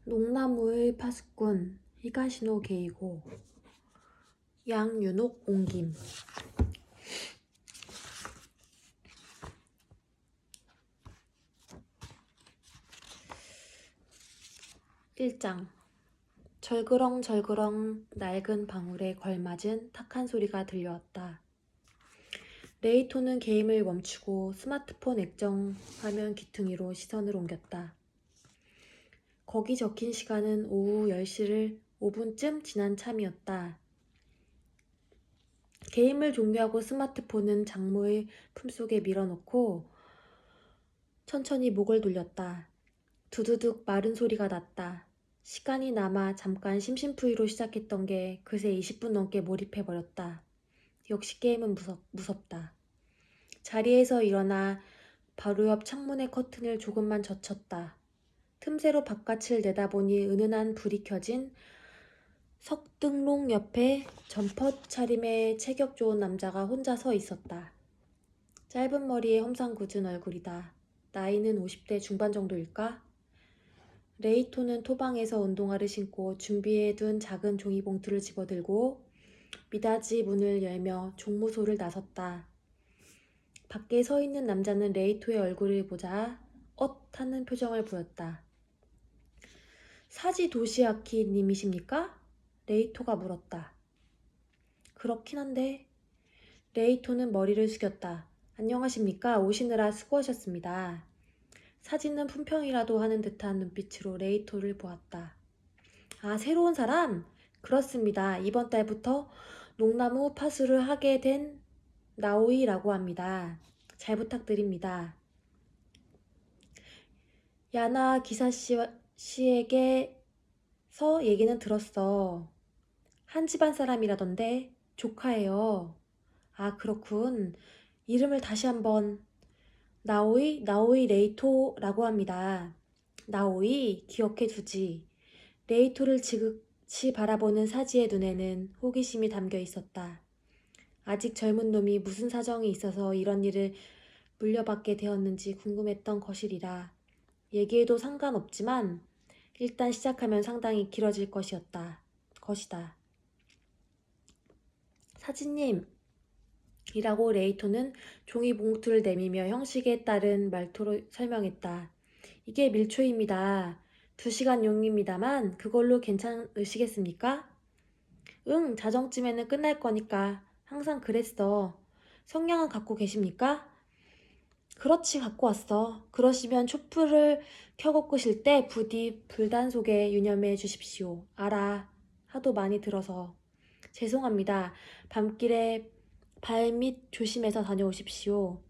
농나무의 파수꾼 히가시노 게이고 양윤옥 옹김 1장 절그렁절그렁 낡은 방울에 걸맞은 탁한 소리가 들려왔다. 레이토는 게임을 멈추고 스마트폰 액정 화면 귀퉁이로 시선을 옮겼다. 거기 적힌 시간은 오후 10시를 5분쯤 지난 참이었다. 게임을 종료하고 스마트폰은 장모의 품속에 밀어넣고 천천히 목을 돌렸다. 두두둑 마른 소리가 났다. 시간이 남아 잠깐 심심풀이로 시작했던 게 그새 20분 넘게 몰입해버렸다. 역시 게임은 무섭다. 자리에서 일어나 바로 옆 창문의 커튼을 조금만 젖혔다. 틈새로 바깥을 내다보니 은은한 불이 켜진 석등록 옆에 점퍼 차림의 체격 좋은 남자가 혼자 서 있었다. 짧은 머리에 험상궂은 얼굴이다. 나이는 50대 중반 정도일까? 레이토는 토방에서 운동화를 신고 준비해둔 작은 종이봉투를 집어들고 미닫이 문을 열며 종무소를 나섰다. 밖에 서 있는 남자는 레이토의 얼굴을 보자 하는 표정을 보였다. 사지 도시아키 님이십니까? 레이토가 물었다. 그렇긴 한데. 레이토는 머리를 숙였다. 안녕하십니까? 오시느라 수고하셨습니다. 사지는 품평이라도 하는 듯한 눈빛으로 레이토를 보았다. 아, 새로운 사람? 그렇습니다. 이번 달부터 농나무 파수를 하게 된 나오이라고 합니다. 잘 부탁드립니다. 야나 기사씨에게서 얘기는 들었어. 한 집안 사람이라던데 조카예요. 아, 그렇군. 이름을 다시 한번. 나오이 레이토라고 합니다. 나오이 기억해두지. 레이토를 지극히 바라보는 사지의 눈에는 호기심이 담겨 있었다. 아직 젊은 놈이 무슨 사정이 있어서 이런 일을 물려받게 되었는지 궁금했던 것이리라. 얘기해도 상관없지만 일단 시작하면 상당히 길어질 것이다. 사지님! 이라고 레이토는 종이 봉투를 내밀며 형식에 따른 말투로 설명했다. 이게 밀초입니다. 2시간용입니다만 그걸로 괜찮으시겠습니까? 응, 자정쯤에는 끝날 거니까. 항상 그랬어. 성냥은 갖고 계십니까? 그렇지, 갖고 왔어. 그러시면 촛불을 켜고 끄실 때 부디 불단속에 유념해 주십시오. 알아. 하도 많이 들어서. 죄송합니다. 밤길에 발밑 조심해서 다녀오십시오.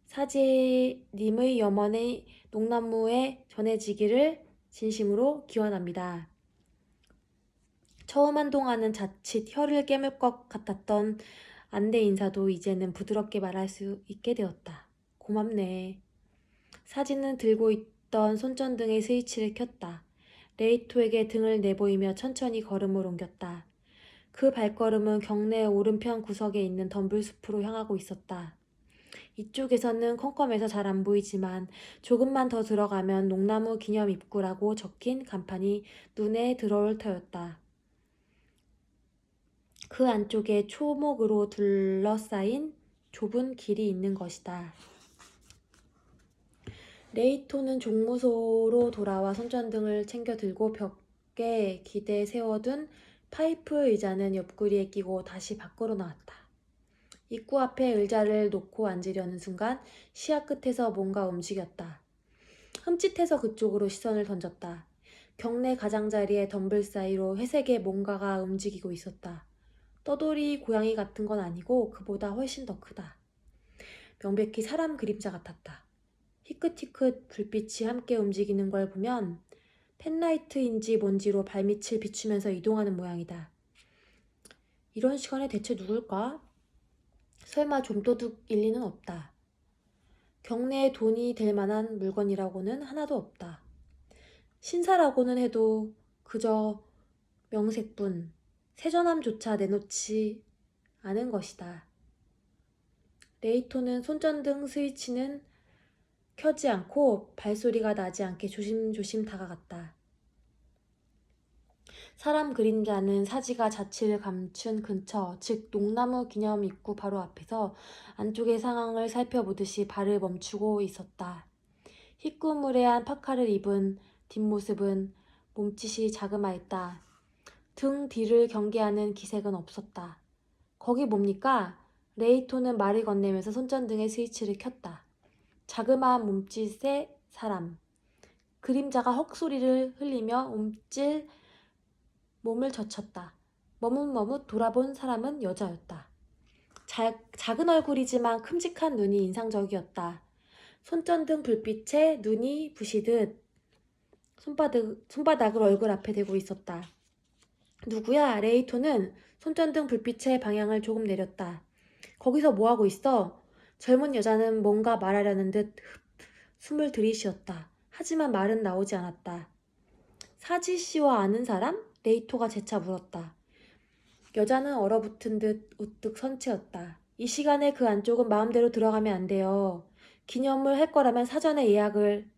사제님의 염원의 농나무에 전해지기를 진심으로 기원합니다. 처음 한동안은 자칫 혀를 깨물 것 같았던 안내 인사도 이제는 부드럽게 말할 수 있게 되었다. 고맙네. 사진은 들고 있던 손전등의 스위치를 켰다. 레이토에게 등을 내보이며 천천히 걸음을 옮겼다. 그 발걸음은 경내 오른편 구석에 있는 덤불숲으로 향하고 있었다. 이쪽에서는 컴컴해서 잘 안 보이지만 조금만 더 들어가면 농나무 기념 입구라고 적힌 간판이 눈에 들어올 터였다. 그 안쪽에 초목으로 둘러싸인 좁은 길이 있는 것이다. 레이토는 종무소로 돌아와 손전등을 챙겨 들고 벽에 기대 세워둔 파이프 의자는 옆구리에 끼고 다시 밖으로 나왔다. 입구 앞에 의자를 놓고 앉으려는 순간 시야 끝에서 뭔가 움직였다. 흠칫해서 그쪽으로 시선을 던졌다. 경내 가장자리에 덤불 사이로 회색의 뭔가가 움직이고 있었다. 떠돌이 고양이 같은 건 아니고 그보다 훨씬 더 크다. 명백히 사람 그림자 같았다. 희끗희끗 불빛이 함께 움직이는 걸 보면 펜라이트인지 뭔지로 발밑을 비추면서 이동하는 모양이다. 이런 시간에 대체 누굴까? 설마 좀도둑일 리는 없다. 경내에 돈이 될 만한 물건이라고는 하나도 없다. 신사라고는 해도 그저 명색뿐, 세전함조차 내놓지 않은 것이다. 레이토는 손전등 스위치는 켜지 않고 발소리가 나지 않게 조심조심 다가갔다. 사람 그림자는 사지가 자취를 감춘 근처, 즉 농나무 기념 입구 바로 앞에서 안쪽의 상황을 살펴보듯이 발을 멈추고 있었다. 희꾸무레한 파카를 입은 뒷모습은 몸짓이 자그마했다. 등 뒤를 경계하는 기색은 없었다. 거기 뭡니까? 레이토는 말을 건네면서 손전등의 스위치를 켰다. 자그마한 몸짓의 사람. 그림자가 헉소리를 흘리며 움찔 몸을 젖혔다. 머뭇머뭇 돌아본 사람은 여자였다. 작은 얼굴이지만 큼직한 눈이 인상적이었다. 손전등 불빛에 눈이 부시듯 손바닥을 얼굴 앞에 대고 있었다. 누구야? 레이토는 손전등 불빛의 방향을 조금 내렸다. 거기서 뭐하고 있어? 젊은 여자는 뭔가 말하려는 듯 숨을 들이쉬었다. 하지만 말은 나오지 않았다. 사지 씨와 아는 사람? 레이토가 재차 물었다. 여자는 얼어붙은 듯 우뚝 선 채었다. 이 시간에 그 안쪽은 마음대로 들어가면 안 돼요. 기념을 할 거라면 사전에 예약을.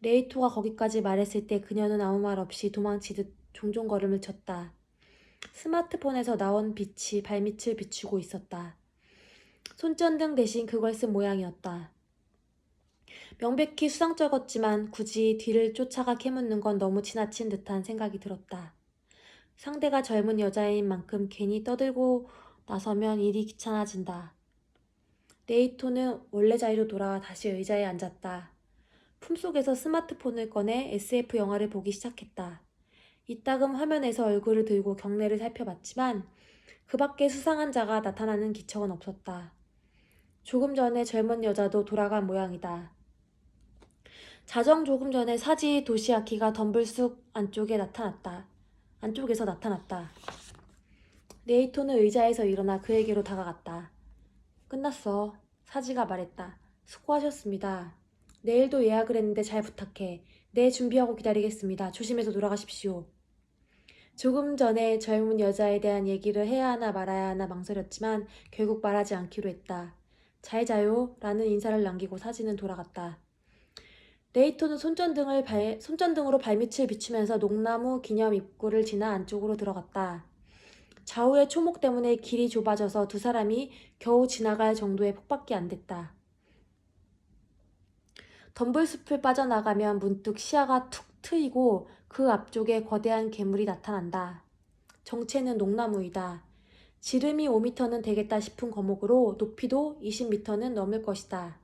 레이토가 거기까지 말했을 때 그녀는 아무 말 없이 도망치듯 종종 걸음을 쳤다. 스마트폰에서 나온 빛이 발밑을 비추고 있었다. 손전등 대신 그걸 쓴 모양이었다. 명백히 수상쩍었지만 굳이 뒤를 쫓아가 캐묻는 건 너무 지나친 듯한 생각이 들었다. 상대가 젊은 여자인 만큼 괜히 떠들고 나서면 일이 귀찮아진다. 레이토는 원래 자리로 돌아와 다시 의자에 앉았다. 품속에서 스마트폰을 꺼내 SF 영화를 보기 시작했다. 이따금 화면에서 얼굴을 들고 경내를 살펴봤지만 그 밖에 수상한 자가 나타나는 기척은 없었다. 조금 전에 젊은 여자도 돌아간 모양이다. 자정 조금 전에 사지 도시아키가 덤불 숲 안쪽에서 나타났다. 레이토는 의자에서 일어나 그에게로 다가갔다. 끝났어. 사지가 말했다. 수고하셨습니다. 내일도 예약을 했는데 잘 부탁해. 네, 준비하고 기다리겠습니다. 조심해서 돌아가십시오. 조금 전에 젊은 여자에 대한 얘기를 해야 하나 말아야 하나 망설였지만 결국 말하지 않기로 했다. 잘 자요. 라는 인사를 남기고 사지는 돌아갔다. 레이토는 손전등으로 발밑을 비추면서 농나무 기념 입구를 지나 안쪽으로 들어갔다. 좌우의 초목 때문에 길이 좁아져서 두 사람이 겨우 지나갈 정도의 폭밖에 안 됐다. 덤불숲을 빠져나가면 문득 시야가 툭 트이고 그 앞쪽에 거대한 괴물이 나타난다. 정체는 농나무이다. 지름이 5m는 되겠다 싶은 거목으로 높이도 20m는 넘을 것이다.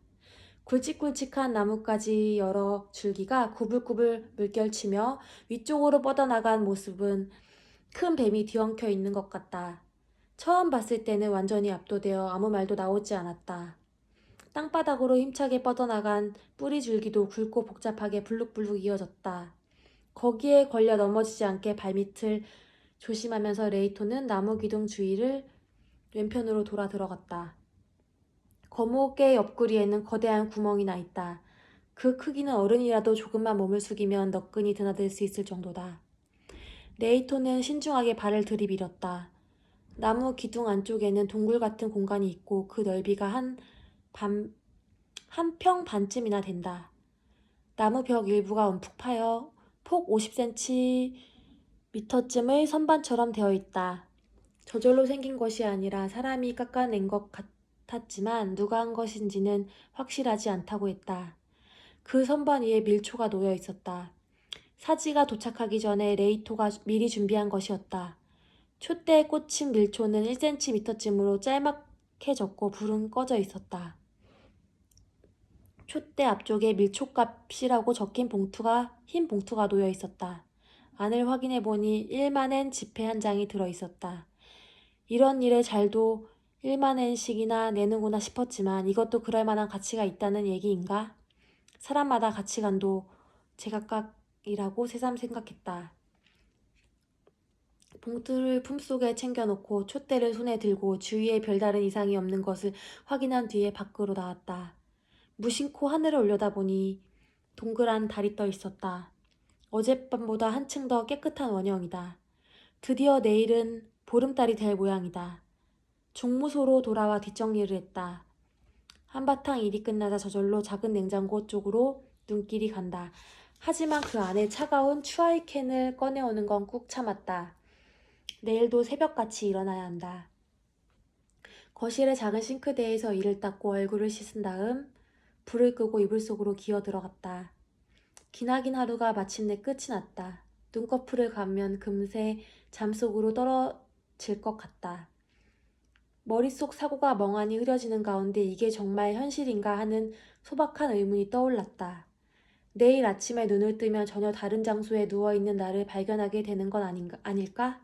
굵직굵직한 나뭇가지 여러 줄기가 구불구불 물결치며 위쪽으로 뻗어나간 모습은 큰 뱀이 뒤엉켜 있는 것 같다. 처음 봤을 때는 완전히 압도되어 아무 말도 나오지 않았다. 땅바닥으로 힘차게 뻗어나간 뿌리 줄기도 굵고 복잡하게 불룩불룩 이어졌다. 거기에 걸려 넘어지지 않게 발밑을 조심하면서 레이토는 나무 기둥 주위를 왼편으로 돌아 들어갔다. 거목의 옆구리에는 거대한 구멍이 나 있다. 그 크기는 어른이라도 조금만 몸을 숙이면 너끈히 드나들 수 있을 정도다. 레이토는 신중하게 발을 들이밀었다. 나무 기둥 안쪽에는 동굴 같은 공간이 있고 그 넓이가 한 평 반쯤이나 된다. 나무 벽 일부가 움푹 파여 폭 50cm쯤의 선반처럼 되어 있다. 저절로 생긴 것이 아니라 사람이 깎아낸 것 같았지만 누가 한 것인지는 확실하지 않다고 했다. 그 선반 위에 밀초가 놓여 있었다. 사지가 도착하기 전에 레이토가 미리 준비한 것이었다. 촛대에 꽂힌 밀초는 1cm쯤으로 짤막해졌고 불은 꺼져 있었다. 촛대 앞쪽에 밀초값이라고 적힌 흰 봉투가 놓여 있었다. 안을 확인해 보니 1만엔 지폐 한 장이 들어 있었다. 이런 일에 잘도 1만엔씩이나 내는구나 싶었지만 이것도 그럴 만한 가치가 있다는 얘기인가? 사람마다 가치관도 제각각이라고 새삼 생각했다. 봉투를 품속에 챙겨놓고 촛대를 손에 들고 주위에 별다른 이상이 없는 것을 확인한 뒤에 밖으로 나왔다. 무심코 하늘을 올려다보니 동그란 달이 떠 있었다. 어젯밤보다 한층 더 깨끗한 원형이다. 드디어 내일은 보름달이 될 모양이다. 종무소로 돌아와 뒷정리를 했다. 한바탕 일이 끝나자 저절로 작은 냉장고 쪽으로 눈길이 간다. 하지만 그 안에 차가운 추아이 캔을 꺼내오는 건 꾹 참았다. 내일도 새벽같이 일어나야 한다. 거실의 작은 싱크대에서 이를 닦고 얼굴을 씻은 다음 불을 끄고 이불 속으로 기어 들어갔다. 기나긴 하루가 마침내 끝이 났다. 눈꺼풀을 감면 금세 잠속으로 떨어질 것 같다. 머릿속 사고가 멍하니 흐려지는 가운데 이게 정말 현실인가 하는 소박한 의문이 떠올랐다. 내일 아침에 눈을 뜨면 전혀 다른 장소에 누워있는 나를 발견하게 되는 건 아닐까?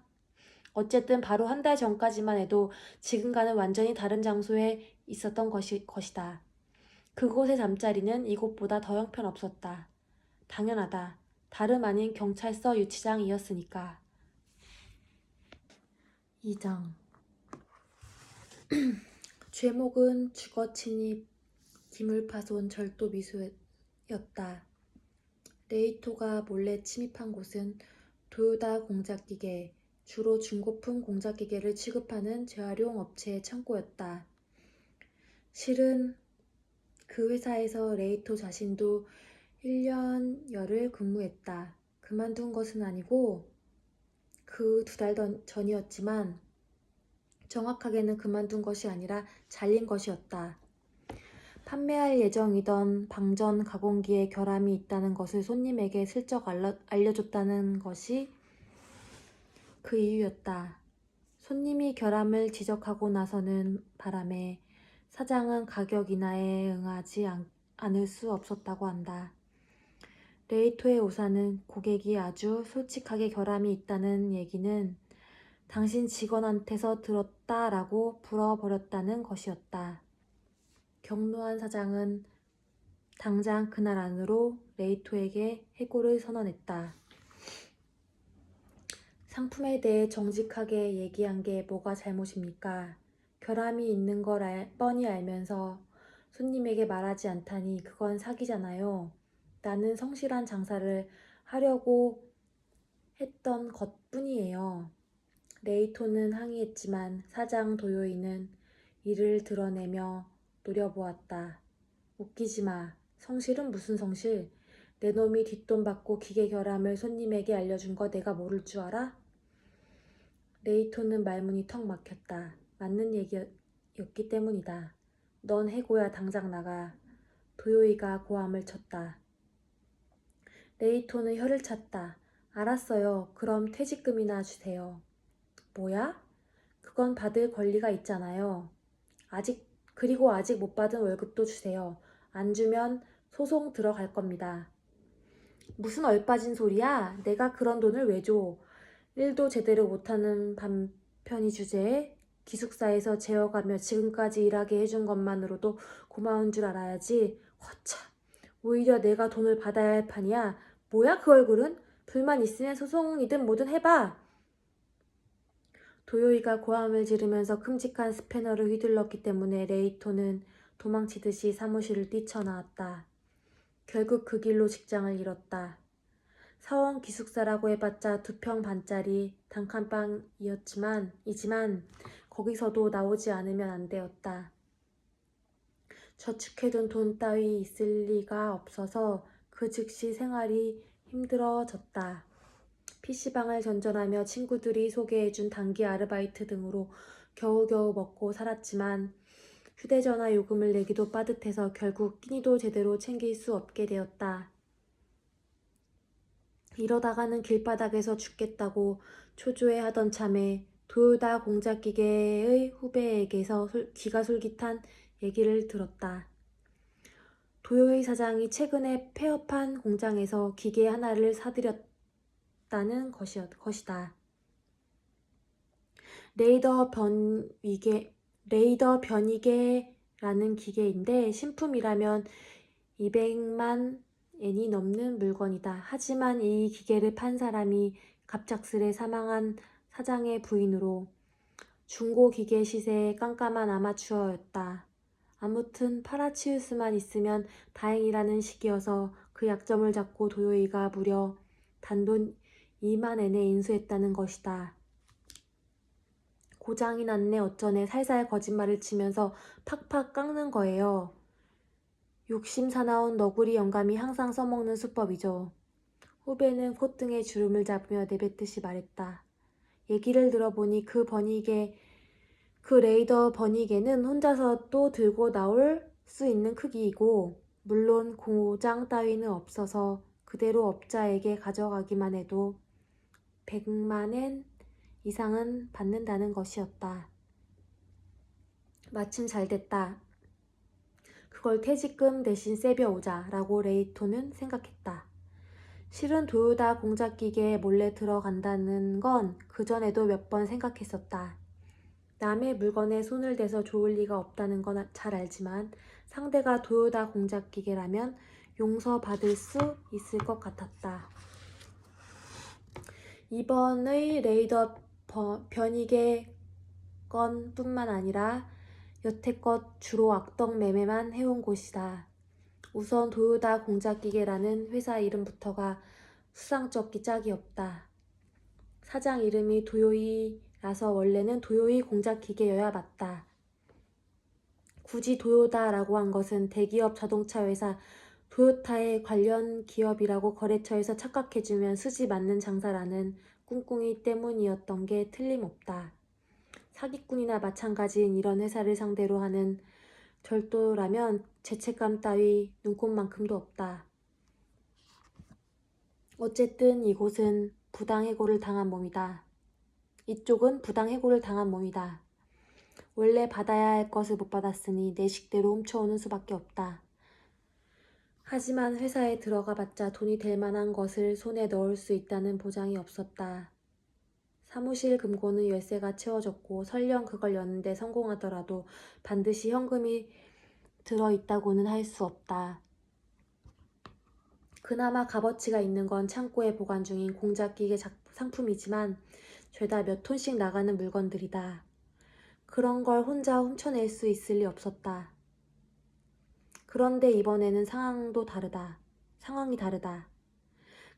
어쨌든 바로 한 달 전까지만 해도 지금과는 완전히 다른 장소에 있었던 것이다. 그곳의 잠자리는 이곳보다 더 형편없었다. 당연하다. 다름 아닌 경찰서 유치장이었으니까. 2장 죄목은 주거침입, 기물파손, 절도미수였다. 레이토가 몰래 침입한 곳은 도요다 공작기계, 주로 중고품 공작기계를 취급하는 재활용 업체의 창고였다. 실은 그 회사에서 레이토 자신도 1년여를 근무했다. 그만둔 것은 아니고 그 2달 전이었지만 정확하게는 그만둔 것이 아니라 잘린 것이었다. 판매할 예정이던 방전 가공기에 결함이 있다는 것을 손님에게 슬쩍 알려줬다는 것이 그 이유였다. 손님이 결함을 지적하고 나서는 바람에 사장은 가격 인하에 응하지 않을 수 없었다고 한다. 레이토의 오사는 고객이 아주 솔직하게 결함이 있다는 얘기는 당신 직원한테서 들었다라고 불어버렸다는 것이었다. 경로한 사장은 당장 그날 안으로 레이토에게 해고를 선언했다. 상품에 대해 정직하게 얘기한 게 뭐가 잘못입니까? 결함이 있는 걸 뻔히 알면서 손님에게 말하지 않다니 그건 사기잖아요. 나는 성실한 장사를 하려고 했던 것뿐이에요. 레이토는 항의했지만 사장 도요이는 이를 드러내며 노려보았다. 웃기지 마. 성실은 무슨 성실? 내 놈이 뒷돈 받고 기계 결함을 손님에게 알려준 거 내가 모를 줄 알아? 레이토는 말문이 턱 막혔다. 맞는 얘기였기 때문이다. 넌 해고야. 당장 나가. 도요이가 고함을 쳤다. 레이토는 혀를 찼다. 알았어요. 그럼 퇴직금이나 주세요. 뭐야? 그건 받을 권리가 있잖아요. 그리고 아직 못 받은 월급도 주세요. 안 주면 소송 들어갈 겁니다. 무슨 얼빠진 소리야? 내가 그런 돈을 왜 줘? 일도 제대로 못하는 반편이 주제에 기숙사에서 재워가며 지금까지 일하게 해준 것만으로도 고마운 줄 알아야지. 허차, 오히려 내가 돈을 받아야 할 판이야. 뭐야 그 얼굴은? 불만 있으면 소송이든 뭐든 해봐. 도요이가 고함을 지르면서 큼직한 스패너를 휘둘렀기 때문에 레이토는 도망치듯이 사무실을 뛰쳐나왔다. 결국 그 길로 직장을 잃었다. 사원 기숙사라고 해봤자 2평 반짜리 단칸방이지만 거기서도 나오지 않으면 안 되었다. 저축해둔 돈 따위 있을 리가 없어서 그 즉시 생활이 힘들어졌다. PC방을 전전하며 친구들이 소개해준 단기 아르바이트 등으로 겨우겨우 먹고 살았지만 휴대전화 요금을 내기도 빠듯해서 결국 끼니도 제대로 챙길 수 없게 되었다. 이러다가는 길바닥에서 죽겠다고 초조해하던 참에 도요다 공작기계의 후배에게서 귀가 솔깃한 얘기를 들었다. 도요의 사장이 최근에 폐업한 공장에서 기계 하나를 사들였다는 것이다. 레이더 변이계라는 기계인데 신품이라면 200만 엔이 넘는 물건이다. 하지만 이 기계를 판 사람이 갑작스레 사망한 사장의 부인으로 중고 기계 시세에 깜깜한 아마추어였다. 아무튼 팔아치울 수만 있으면 다행이라는 시기여서 그 약점을 잡고 도요이가 무려 단돈 2만 엔에 인수했다는 것이다. 고장이 났네 어쩌네 살살 거짓말을 치면서 팍팍 깎는 거예요. 욕심 사나운 너구리 영감이 항상 써먹는 수법이죠. 후배는 콧등에 주름을 잡으며 내뱉듯이 말했다. 얘기를 들어보니 그 레이더 번이개는 혼자서 또 들고 나올 수 있는 크기이고, 물론 고장 따위는 없어서 그대로 업자에게 가져가기만 해도 100만엔 이상은 받는다는 것이었다. 마침 잘 됐다. 그걸 퇴직금 대신 세벼오자 라고 레이토는 생각했다. 실은 도요다 공작기계에 몰래 들어간다는 건 그전에도 몇 번 생각했었다. 남의 물건에 손을 대서 좋을 리가 없다는 건 잘 알지만 상대가 도요다 공작기계라면 용서받을 수 있을 것 같았다. 이번의 레이더 변이계 건뿐만 아니라 여태껏 주로 악덕 매매만 해온 곳이다. 우선 도요다 공작기계라는 회사 이름부터가 수상쩍기 짝이 없다. 사장 이름이 도요이라서 원래는 도요이 공작기계여야 맞다. 굳이 도요다라고 한 것은 대기업 자동차 회사 도요타의 관련 기업이라고 거래처에서 착각해주면 수지 맞는 장사라는 꿍꿍이 때문이었던 게 틀림없다. 사기꾼이나 마찬가지인 이런 회사를 상대로 하는 절도라면 죄책감 따위 눈꼽만큼도 없다. 어쨌든 이곳은 부당해고를 당한 몸이다. 이쪽은 부당해고를 당한 몸이다. 원래 받아야 할 것을 못 받았으니 내 식대로 훔쳐오는 수밖에 없다. 하지만 회사에 들어가 봤자 돈이 될 만한 것을 손에 넣을 수 있다는 보장이 없었다. 사무실 금고는 열쇠가 채워졌고 설령 그걸 여는데 성공하더라도 반드시 현금이 들어있다고는 할 수 없다. 그나마 값어치가 있는 건 창고에 보관 중인 공작기계 상품이지만 죄다 몇 톤씩 나가는 물건들이다. 그런 걸 혼자 훔쳐낼 수 있을 리 없었다. 그런데 이번에는 상황이 다르다.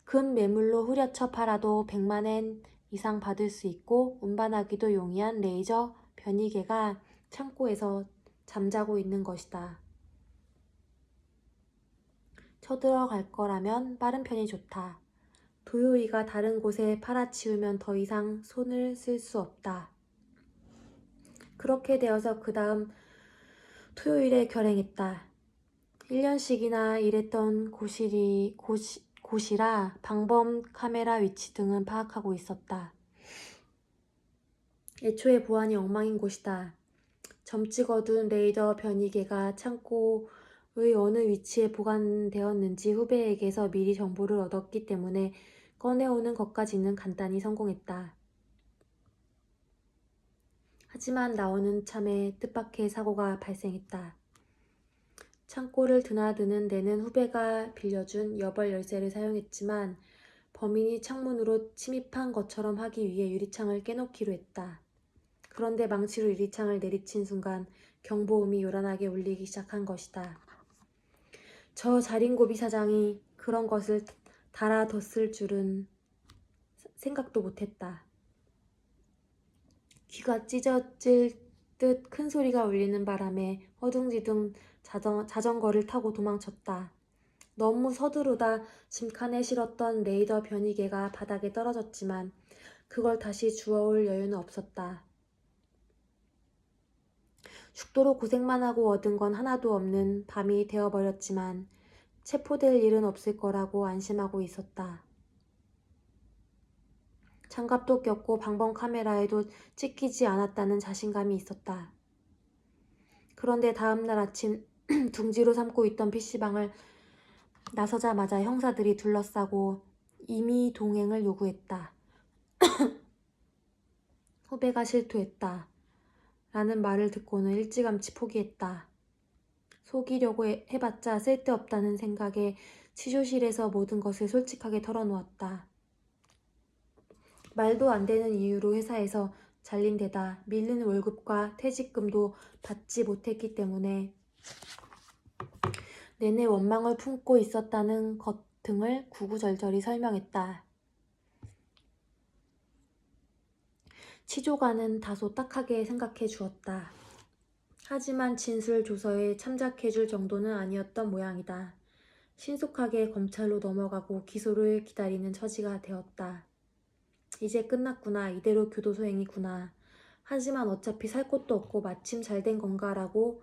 금 매물로 후려쳐 팔아도 100만엔 이상 받을 수 있고 운반하기도 용이한 레이저 변이개가 창고에서 잠자고 있는 것이다. 쳐들어갈 거라면 빠른 편이 좋다. 도요이가 다른 곳에 팔아치우면 더 이상 손을 쓸 수 없다. 그렇게 되어서 그 다음 토요일에 결행했다. 1년씩이나 일했던 곳이라 방범 카메라 위치 등은 파악하고 있었다. 애초에 보안이 엉망인 곳이다. 점찍 어둔 레이더 변이개가 창고의 어느 위치에 보관되었는지 후배에게서 미리 정보를 얻었기 때문에 꺼내오는 것까지는 간단히 성공했다. 하지만 나오는 참에 뜻밖의 사고가 발생했다. 창고를 드나드는 데는 후배가 빌려준 여벌 열쇠를 사용했지만 범인이 창문으로 침입한 것처럼 하기 위해 유리창을 깨놓기로 했다. 그런데 망치로 유리창을 내리친 순간 경보음이 요란하게 울리기 시작한 것이다. 저 자린고비 사장이 그런 것을 달아뒀을 줄은 생각도 못했다. 귀가 찢어질 듯 큰 소리가 울리는 바람에 허둥지둥 자전거를 타고 도망쳤다. 너무 서두르다 짐칸에 실었던 레이더 변이개가 바닥에 떨어졌지만 그걸 다시 주워올 여유는 없었다. 죽도록 고생만 하고 얻은 건 하나도 없는 밤이 되어버렸지만 체포될 일은 없을 거라고 안심하고 있었다. 장갑도 꼈고 방범 카메라에도 찍히지 않았다는 자신감이 있었다. 그런데 다음날 아침 둥지로 삼고 있던 PC방을 나서자마자 형사들이 둘러싸고 임의 동행을 요구했다. 후배가 실토했다. 라는 말을 듣고는 일찌감치 포기했다. 속이려고 해봤자 쓸데없다는 생각에 취조실에서 모든 것을 솔직하게 털어놓았다. 말도 안 되는 이유로 회사에서 잘린 데다 밀린 월급과 퇴직금도 받지 못했기 때문에 내내 원망을 품고 있었다는 것 등을 구구절절히 설명했다. 치조관은 다소 딱하게 생각해 주었다. 하지만 진술 조서에 참작해줄 정도는 아니었던 모양이다. 신속하게 검찰로 넘어가고 기소를 기다리는 처지가 되었다. 이제 끝났구나. 이대로 교도소행이구나. 하지만 어차피 살 곳도 없고 마침 잘된 건가라고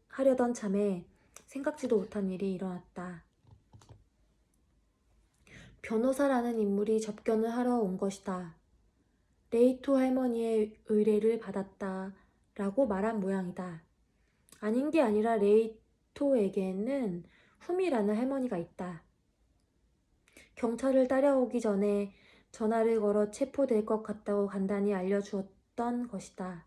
하려던 참에 생각지도 못한 일이 일어났다. 변호사라는 인물이 접견을 하러 온 것이다. 레이토 할머니의 의뢰를 받았다 라고 말한 모양이다. 아닌 게 아니라 레이토에게는 흠이라는 할머니가 있다. 경찰을 따라오기 전에 전화를 걸어 체포될 것 같다고 간단히 알려주었던 것이다.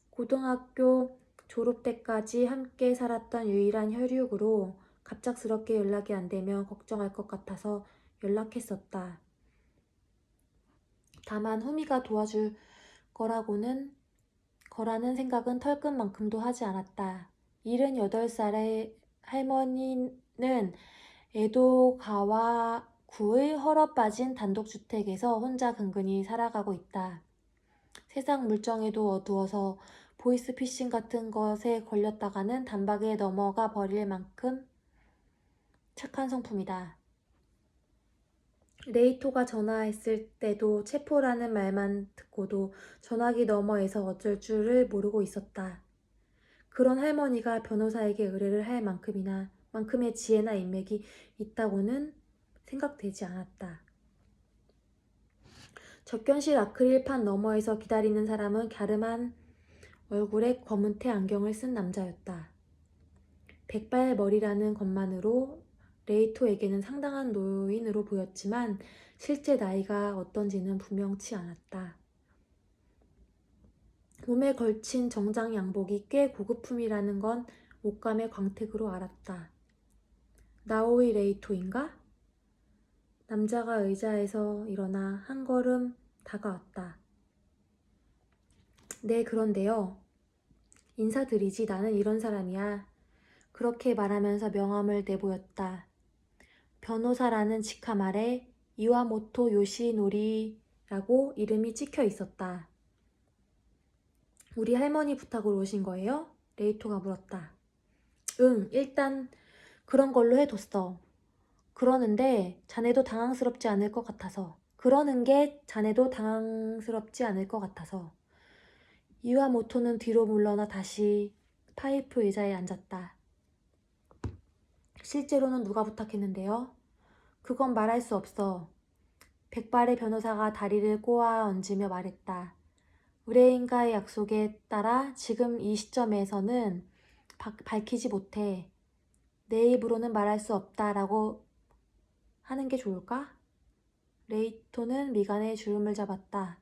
고등학교 졸업 때까지 함께 살았던 유일한 혈육으로 갑작스럽게 연락이 안 되면 걱정할 것 같아서 연락했었다. 다만 후미가 도와줄 거라는 생각은 털끝만큼도 하지 않았다. 78살의 할머니는 에도가와구의 헐어 빠진 단독주택에서 혼자 근근히 살아가고 있다. 세상 물정에도 어두워서 보이스피싱 같은 것에 걸렸다가는 단박에 넘어가 버릴 만큼 착한 성품이다. 레이토가 전화했을 때도 체포라는 말만 듣고도 전화기 너머에서 어쩔 줄을 모르고 있었다. 그런 할머니가 변호사에게 의뢰를 할 만큼의 지혜나 인맥이 있다고는 생각되지 않았다. 접견실 아크릴판 너머에서 기다리는 사람은 갸름한 얼굴에 검은테 안경을 쓴 남자였다. 백발머리라는 것만으로 레이토에게는 상당한 노인으로 보였지만 실제 나이가 어떤지는 분명치 않았다. 몸에 걸친 정장 양복이 꽤 고급품이라는 건 옷감의 광택으로 알았다. 나오이 레이토인가? 남자가 의자에서 일어나 한 걸음 다가왔다. 네, 그런데요. 인사드리지. 나는 이런 사람이야. 그렇게 말하면서 명함을 내보였다. 변호사라는 직함 아래 이와모토 요시노리라고 이름이 찍혀 있었다. 우리 할머니 부탁으로 오신 거예요? 레이토가 물었다. 응, 일단 그런 걸로 해뒀어. 그러는데 자네도 당황스럽지 않을 것 같아서. 이와모토는 뒤로 물러나 다시 파이프 의자에 앉았다. 실제로는 누가 부탁했는데요? 그건 말할 수 없어. 백발의 변호사가 다리를 꼬아 얹으며 말했다. 의뢰인과의 약속에 따라 지금 이 시점에서는 밝히지 못해. 내 입으로는 말할 수 없다라고 하는 게 좋을까? 레이토는 미간에 주름을 잡았다.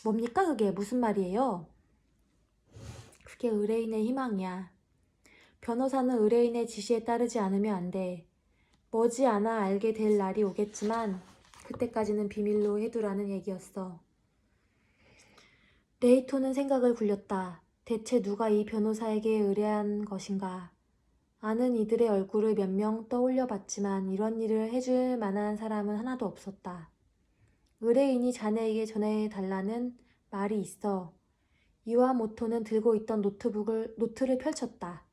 뭡니까 그게? 무슨 말이에요? 그게 의뢰인의 희망이야. 변호사는 의뢰인의 지시에 따르지 않으면 안 돼. 머지않아 알게 될 날이 오겠지만 그때까지는 비밀로 해두라는 얘기였어. 레이토는 생각을 굴렸다. 대체 누가 이 변호사에게 의뢰한 것인가? 아는 이들의 얼굴을 몇 명 떠올려 봤지만 이런 일을 해줄 만한 사람은 하나도 없었다. 의뢰인이 자네에게 전해달라는 말이 있어. 이와모토는 들고 있던 노트를 펼쳤다.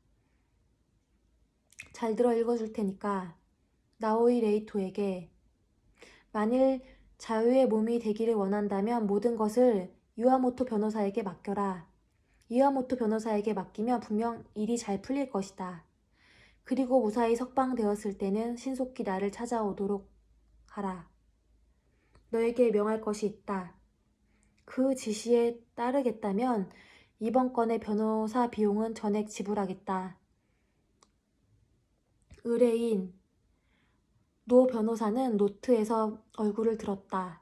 잘 들어 읽어줄 테니까. 나오이 레이토에게 만일 자유의 몸이 되기를 원한다면 모든 것을 이와모토 변호사에게 맡겨라. 이와모토 변호사에게 맡기면 분명 일이 잘 풀릴 것이다. 그리고 무사히 석방되었을 때는 신속히 나를 찾아오도록 하라. 너에게 명할 것이 있다. 그 지시에 따르겠다면 이번 건의 변호사 비용은 전액 지불하겠다. 의뢰인 노 변호사는 노트에서 얼굴을 들었다.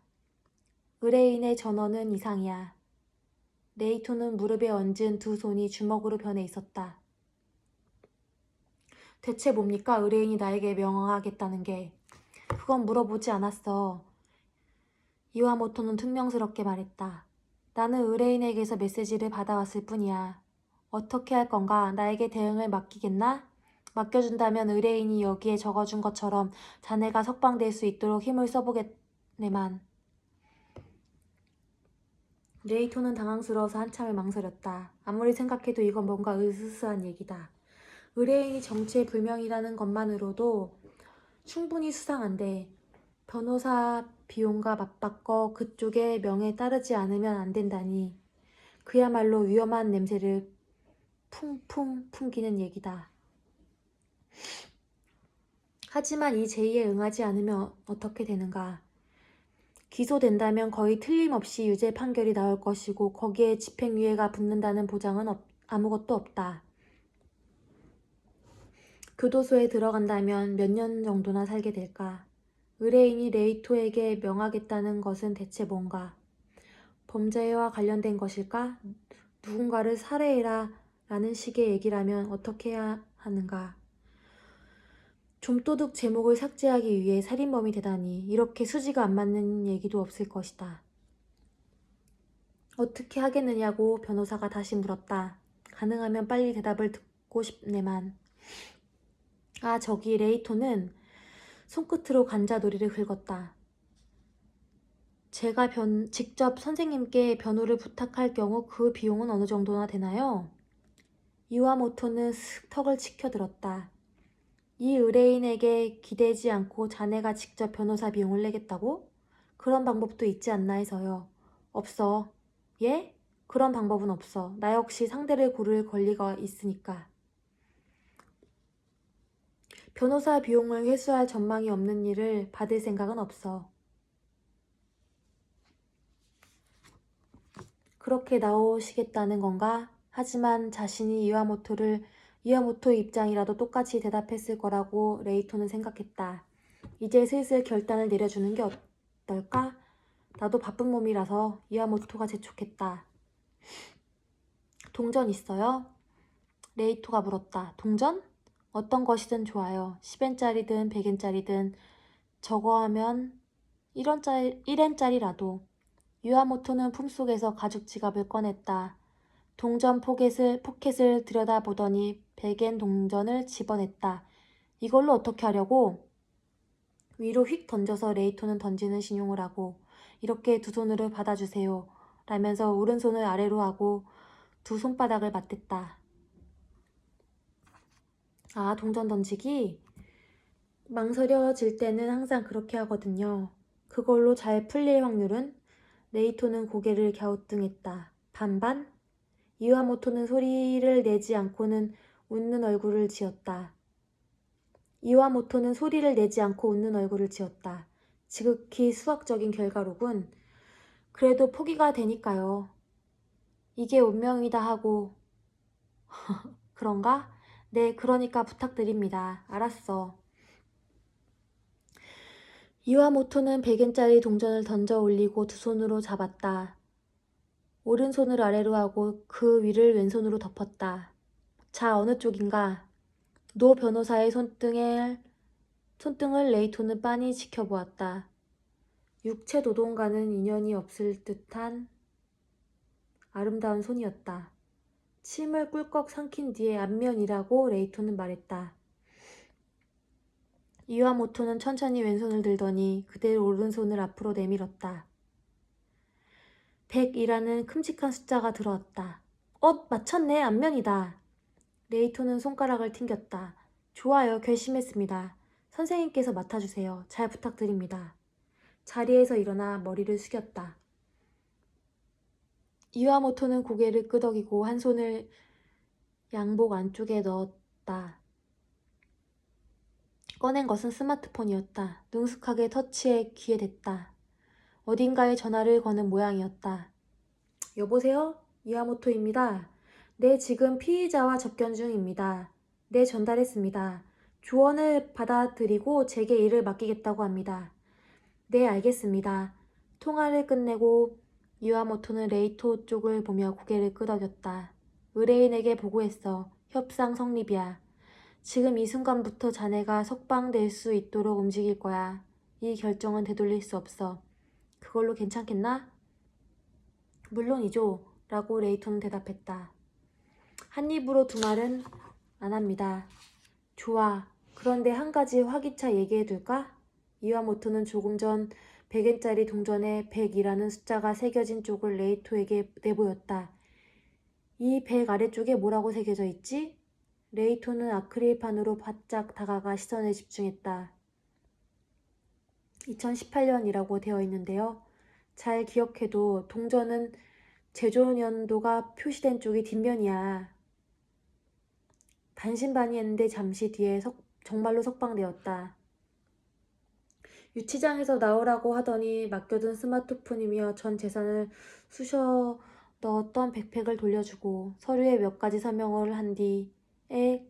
의뢰인의 전원은 이상이야. 레이토는 무릎에 얹은 두 손이 주먹으로 변해 있었다. 대체 뭡니까? 의뢰인이 나에게 명하겠다는 게. 그건 물어보지 않았어. 이와모토는 퉁명스럽게 말했다. 나는 의뢰인에게서 메시지를 받아왔을 뿐이야. 어떻게 할 건가? 나에게 대응을 맡기겠나? 맡겨준다면 의뢰인이 여기에 적어준 것처럼 자네가 석방될 수 있도록 힘을 써보겠네만. 레이토는 당황스러워서 한참을 망설였다. 아무리 생각해도 이건 뭔가 으스스한 얘기다. 의뢰인이 정체불명이라는 것만으로도 충분히 수상한데 변호사 비용과 맞바꿔 그쪽의 명에 따르지 않으면 안 된다니 그야말로 위험한 냄새를 풍풍 풍기는 얘기다. 하지만 이 제의에 응하지 않으면 어떻게 되는가? 기소된다면 거의 틀림없이 유죄 판결이 나올 것이고 거기에 집행유예가 붙는다는 보장은 아무것도 없다. 교도소에 들어간다면 몇 년 정도나 살게 될까? 의뢰인이 레이토에게 명하겠다는 것은 대체 뭔가? 범죄와 관련된 것일까? 누군가를 살해해라 라는 식의 얘기라면 어떻게 해야 하는가? 좀도둑 제목을 삭제하기 위해 살인범이 되다니 이렇게 수지가 안 맞는 얘기도 없을 것이다. 어떻게 하겠느냐고 변호사가 다시 물었다. 가능하면 빨리 대답을 듣고 싶네만. 아, 저기 레이토는 손끝으로 관자놀이를 긁었다. 제가 직접 선생님께 변호를 부탁할 경우 그 비용은 어느 정도나 되나요? 이와모토는 슥 턱을 치켜들었다. 이 의뢰인에게 기대지 않고 자네가 직접 변호사 비용을 내겠다고? 그런 방법도 있지 않나 해서요. 없어. 예? 그런 방법은 없어. 나 역시 상대를 고를 권리가 있으니까. 변호사 비용을 회수할 전망이 없는 일을 받을 생각은 없어. 그렇게 나오시겠다는 건가? 하지만 자신이 이와모토 입장이라도 똑같이 대답했을 거라고 레이토는 생각했다. 이제 슬슬 결단을 내려주는 게 어떨까? 나도 바쁜 몸이라서 이와모토가 재촉했다. 동전 있어요? 레이토가 물었다. 동전? 어떤 것이든 좋아요. 10엔짜리든 100엔짜리든 저거 하면 1엔짜리라도. 유아모토는 품속에서 가죽 지갑을 꺼냈다. 동전 포켓을 들여다보더니 100엔 동전을 집어냈다. 이걸로 어떻게 하려고? 위로 휙 던져서 레이토는 던지는 신용을 하고 이렇게 두 손으로 받아주세요. 라면서 오른손을 아래로 하고 두 손바닥을 맞댔다. 아, 동전 던지기? 망설여질 때는 항상 그렇게 하거든요. 그걸로 잘 풀릴 확률은? 레이토는 고개를 갸우뚱했다. 반반? 이와모토는 소리를 내지 않고는 웃는 얼굴을 지었다. 이와모토는 소리를 내지 않고 웃는 얼굴을 지었다. 지극히 수학적인 결과로군. 그래도 포기가 되니까요. 이게 운명이다 하고. 그런가? 네, 그러니까 부탁드립니다. 알았어. 이와모토는 100엔짜리 동전을 던져 올리고 두 손으로 잡았다. 오른손을 아래로 하고 그 위를 왼손으로 덮었다. 자, 어느 쪽인가? 노 변호사의 손등을 레이토는 빤히 지켜보았다. 육체 노동과는 인연이 없을 듯한 아름다운 손이었다. 침을 꿀꺽 삼킨 뒤에 앞면이라고 레이토는 말했다. 이와모토는 천천히 왼손을 들더니 그대로 오른손을 앞으로 내밀었다. 100이라는 큼직한 숫자가 들어왔다. 맞췄네. 앞면이다. 레이토는 손가락을 튕겼다. 좋아요. 결심했습니다. 선생님께서 맡아주세요. 잘 부탁드립니다. 자리에서 일어나 머리를 숙였다. 이와모토는 고개를 끄덕이고 한 손을 양복 안쪽에 넣었다. 꺼낸 것은 스마트폰이었다. 능숙하게 터치해 귀에 댔다. 어딘가에 전화를 거는 모양이었다. 여보세요? 이와모토입니다. 네, 지금 피의자와 접견 중입니다. 네, 전달했습니다. 조언을 받아들이고 제게 일을 맡기겠다고 합니다. 네, 알겠습니다. 통화를 끝내고 유아모토는 레이토 쪽을 보며 고개를 끄덕였다. 의뢰인에게 보고했어. 협상 성립이야. 지금 이 순간부터 자네가 석방될 수 있도록 움직일 거야. 이 결정은 되돌릴 수 없어. 그걸로 괜찮겠나? 물론이죠. 라고 레이토는 대답했다. 한 입으로 두 말은 안 합니다. 좋아. 그런데 한 가지 화기차 얘기해둘까? 이와모토는 조금 전 100엔짜리 동전에 100이라는 숫자가 새겨진 쪽을 레이토에게 내보였다. 이 100 아래쪽에 뭐라고 새겨져 있지? 레이토는 아크릴판으로 바짝 다가가 시선에 집중했다. 2018년이라고 되어 있는데요. 잘 기억해도 동전은 제조연도가 표시된 쪽이 뒷면이야. 반신반의했는데 잠시 뒤에 정말로 석방되었다. 유치장에서 나오라고 하더니 맡겨둔 스마트폰이며 전 재산을 쑤셔 넣었던 백팩을 돌려주고 서류에 몇 가지 설명을 한 뒤에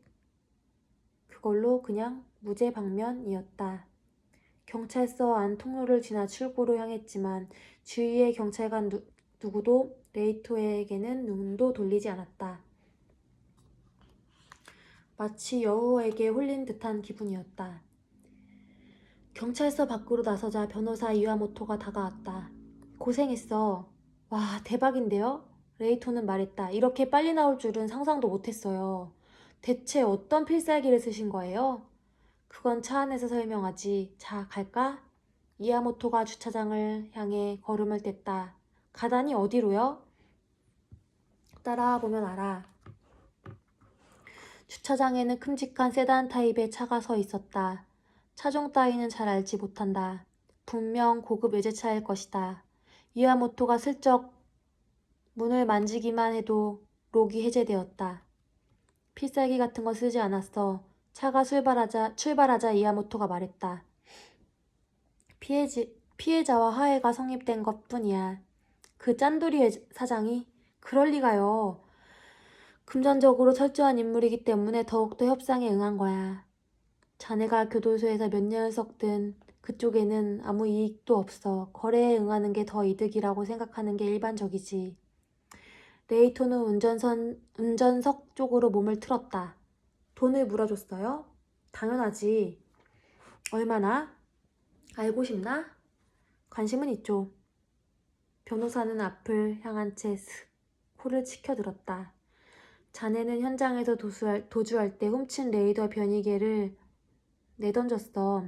그걸로 그냥 무죄 방면이었다. 경찰서 안 통로를 지나 출구로 향했지만 주위의 경찰관 누구도 레이토에게는 눈도 돌리지 않았다. 마치 여우에게 홀린 듯한 기분이었다. 경찰서 밖으로 나서자 변호사 이와모토가 다가왔다. 고생했어. 와, 대박인데요? 레이토는 말했다. 이렇게 빨리 나올 줄은 상상도 못했어요. 대체 어떤 필살기를 쓰신 거예요? 그건 차 안에서 설명하지. 자, 갈까? 이와모토가 주차장을 향해 걸음을 뗐다. 가다니 어디로요? 따라와 보면 알아. 주차장에는 큼직한 세단 타입의 차가 서 있었다. 차종 따위는 잘 알지 못한다. 분명 고급 외제차일 것이다. 이와모토가 슬쩍 문을 만지기만 해도 록이 해제되었다. 필살기 같은 거 쓰지 않았어. 차가 출발하자 이와모토가 말했다. 피해자와 화해가 성립된 것 뿐이야. 그 짠돌이 사장이? 그럴 리가요. 금전적으로 철저한 인물이기 때문에 더욱더 협상에 응한 거야. 자네가 교도소에서 몇 년을 썩든 그쪽에는 아무 이익도 없어. 거래에 응하는 게 더 이득이라고 생각하는 게 일반적이지. 레이토는 운전석 쪽으로 몸을 틀었다. 돈을 물어줬어요? 당연하지. 얼마나? 알고 싶나? 관심은 있죠. 변호사는 앞을 향한 채 코를 치켜들었다. 자네는 현장에서 도주할 때 훔친 레이더 변이계를 내던졌어.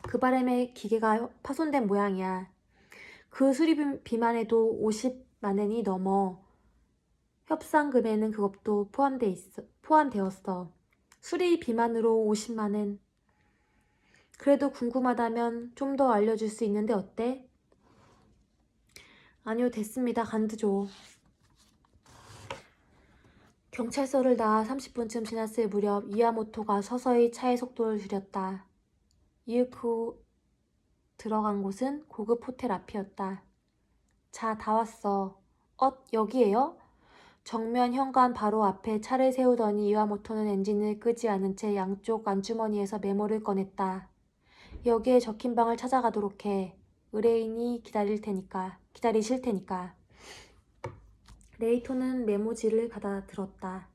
그 바람에 기계가 파손된 모양이야. 그 수리비만 해도 50만 엔이 넘어. 협상금에는 그것도 포함되었어. 수리비만으로 50만 엔. 그래도 궁금하다면 좀 더 알려줄 수 있는데 어때? 아니요, 됐습니다. 간두죠. 경찰서를 나와 30분쯤 지났을 무렵 이와모토가 서서히 차의 속도를 줄였다. 이윽고 들어간 곳은 고급 호텔 앞이었다. 자, 다 왔어. 여기에요? 정면 현관 바로 앞에 차를 세우더니 이와모토는 엔진을 끄지 않은 채 양쪽 안주머니에서 메모를 꺼냈다. 여기에 적힌 방을 찾아가도록 해. 의뢰인이 기다리실 테니까. 레이토는 메모지를 받아들었다.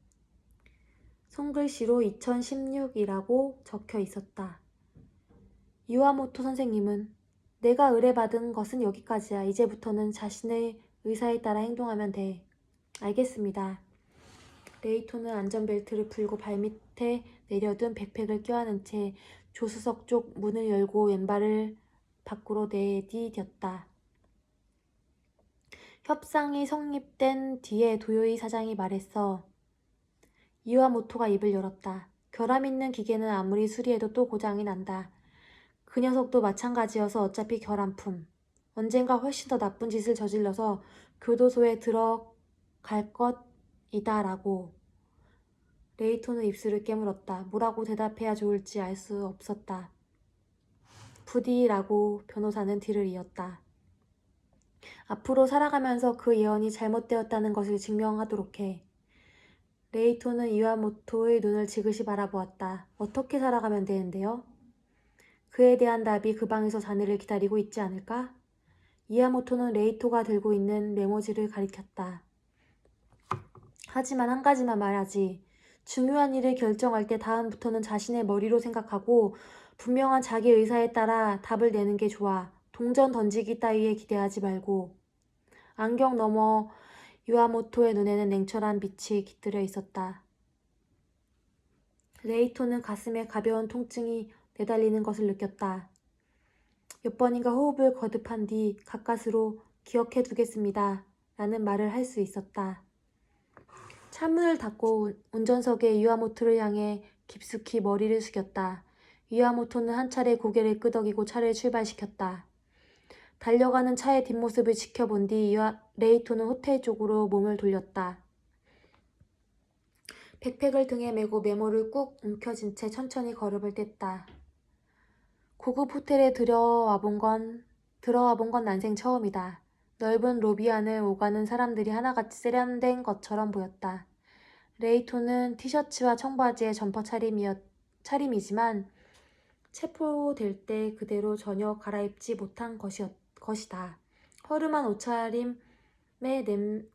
손글씨로 2016이라고 적혀 있었다. 이와모토 선생님은 내가 의뢰받은 것은 여기까지야. 이제부터는 자신의 의사에 따라 행동하면 돼. 알겠습니다. 레이토는 안전벨트를 풀고 발밑에 내려둔 백팩을 껴안은 채 조수석 쪽 문을 열고 왼발을 밖으로 내디뎠다. 협상이 성립된 뒤에 도요이 사장이 말했어. 이와모토가 입을 열었다. 결함 있는 기계는 아무리 수리해도 또 고장이 난다. 그 녀석도 마찬가지여서 어차피 결함품. 언젠가 훨씬 더 나쁜 짓을 저질러서 교도소에 들어갈 것이다라고. 레이토는 입술을 깨물었다. 뭐라고 대답해야 좋을지 알 수 없었다. 부디라고 변호사는 뒤를 이었다. 앞으로 살아가면서 그 예언이 잘못되었다는 것을 증명하도록 해. 레이토는 이와모토의 눈을 지그시 바라보았다. 어떻게 살아가면 되는데요? 그에 대한 답이 그 방에서 자네를 기다리고 있지 않을까? 이와모토는 레이토가 들고 있는 메모지를 가리켰다. 하지만 한 가지만 말하지. 중요한 일을 결정할 때 다음부터는 자신의 머리로 생각하고 분명한 자기 의사에 따라 답을 내는 게 좋아. 동전 던지기 따위에 기대하지 말고. 안경 너머 이와모토의 눈에는 냉철한 빛이 깃들여 있었다. 레이토는 가슴에 가벼운 통증이 내달리는 것을 느꼈다. 몇 번인가 호흡을 거듭한 뒤 가까스로 기억해 두겠습니다. 라는 말을 할 수 있었다. 차문을 닫고 운전석에 이와모토를 향해 깊숙이 머리를 숙였다. 이와모토는 한 차례 고개를 끄덕이고 차를 출발시켰다. 달려가는 차의 뒷모습을 지켜본 뒤 레이토는 호텔 쪽으로 몸을 돌렸다. 백팩을 등에 메고 메모를 꾹 움켜쥔 채 천천히 걸음을 뗐다. 고급 호텔에 들어와 본 건 난생 처음이다. 넓은 로비 안을 오가는 사람들이 하나같이 세련된 것처럼 보였다. 레이토는 티셔츠와 청바지에 점퍼 차림이지만 체포될 때 그대로 전혀 갈아입지 못한 것이다. 허름한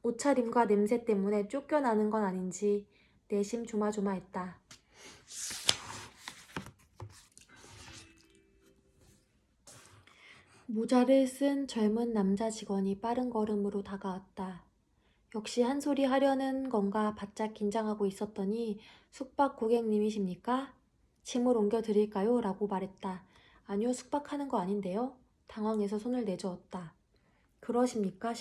옷차림과 냄새 때문에 쫓겨나는 건 아닌지 내심 조마조마했다. 모자를 쓴 젊은 남자 직원이 빠른 걸음으로 다가왔다. 역시 한 소리 하려는 건가 바짝 긴장하고 있었더니 숙박 고객님이십니까? 짐을 옮겨 드릴까요? 라고 말했다. 아니요, 숙박하는 거 아닌데요. 당황해서 손을 내저었다. 그러십니까?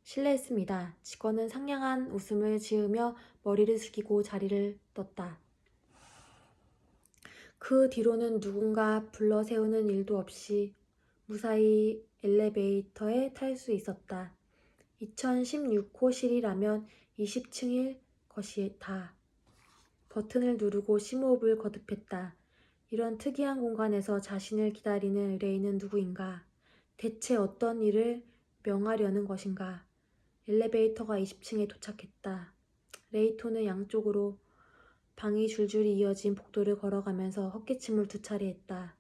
실례했습니다. 직원은 상냥한 웃음을 지으며 머리를 숙이고 자리를 떴다. 그 뒤로는 누군가 불러 세우는 일도 없이 무사히 엘리베이터에 탈 수 있었다. 2016호실이라면 20층일 것이다. 버튼을 누르고 심호흡을 거듭했다. 이런 특이한 공간에서 자신을 기다리는 의뢰인은 누구인가? 대체 어떤 일을 명하려는 것인가? 엘리베이터가 20층에 도착했다. 레이토는 양쪽으로 방이 줄줄이 이어진 복도를 걸어가면서 헛기침을 2차례 했다.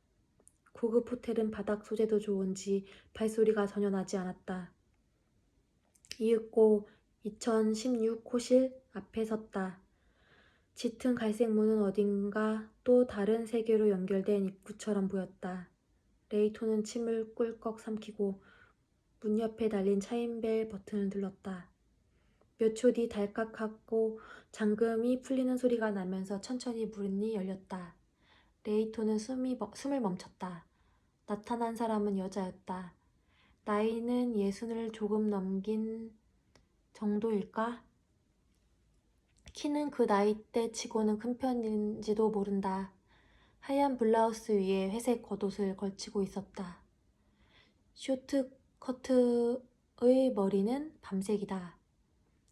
고급 호텔은 바닥 소재도 좋은지 발소리가 전혀 나지 않았다. 이윽고 2016호실 앞에 섰다. 짙은 갈색 문은 어딘가 또 다른 세계로 연결된 입구처럼 보였다. 레이토는 침을 꿀꺽 삼키고 문 옆에 달린 차인벨 버튼을 눌렀다. 몇 초 뒤 달깍하고 잠금이 풀리는 소리가 나면서 천천히 문이 열렸다. 레이토는 숨을 멈췄다. 나타난 사람은 여자였다. 나이는 60을 조금 넘긴 정도일까? 키는 그 나이대 치고는 큰 편인지도 모른다. 하얀 블라우스 위에 회색 겉옷을 걸치고 있었다. 쇼트커트의 머리는 밤색이다.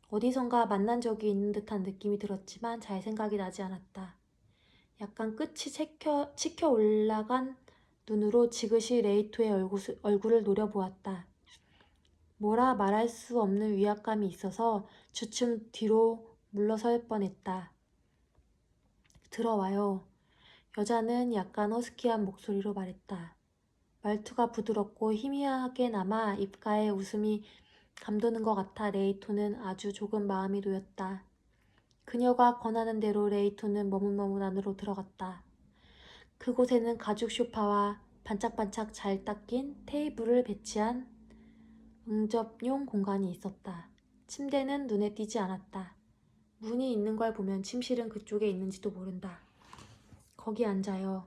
어디선가 만난 적이 있는 듯한 느낌이 들었지만 잘 생각이 나지 않았다. 약간 끝이 치켜 올라간 눈으로 지그시 레이토의 얼굴을 노려보았다. 뭐라 말할 수 없는 위압감이 있어서 주춤 뒤로 물러설 뻔했다. 들어와요. 여자는 약간 허스키한 목소리로 말했다. 말투가 부드럽고 희미하게나마 입가에 웃음이 감도는 것 같아 레이토는 아주 조금 마음이 놓였다. 그녀가 권하는 대로 레이토는 머뭇머뭇 안으로 들어갔다. 그곳에는 가죽 소파와 반짝반짝 잘 닦인 테이블을 배치한 응접용 공간이 있었다. 침대는 눈에 띄지 않았다. 문이 있는 걸 보면 침실은 그쪽에 있는지도 모른다. 거기 앉아요.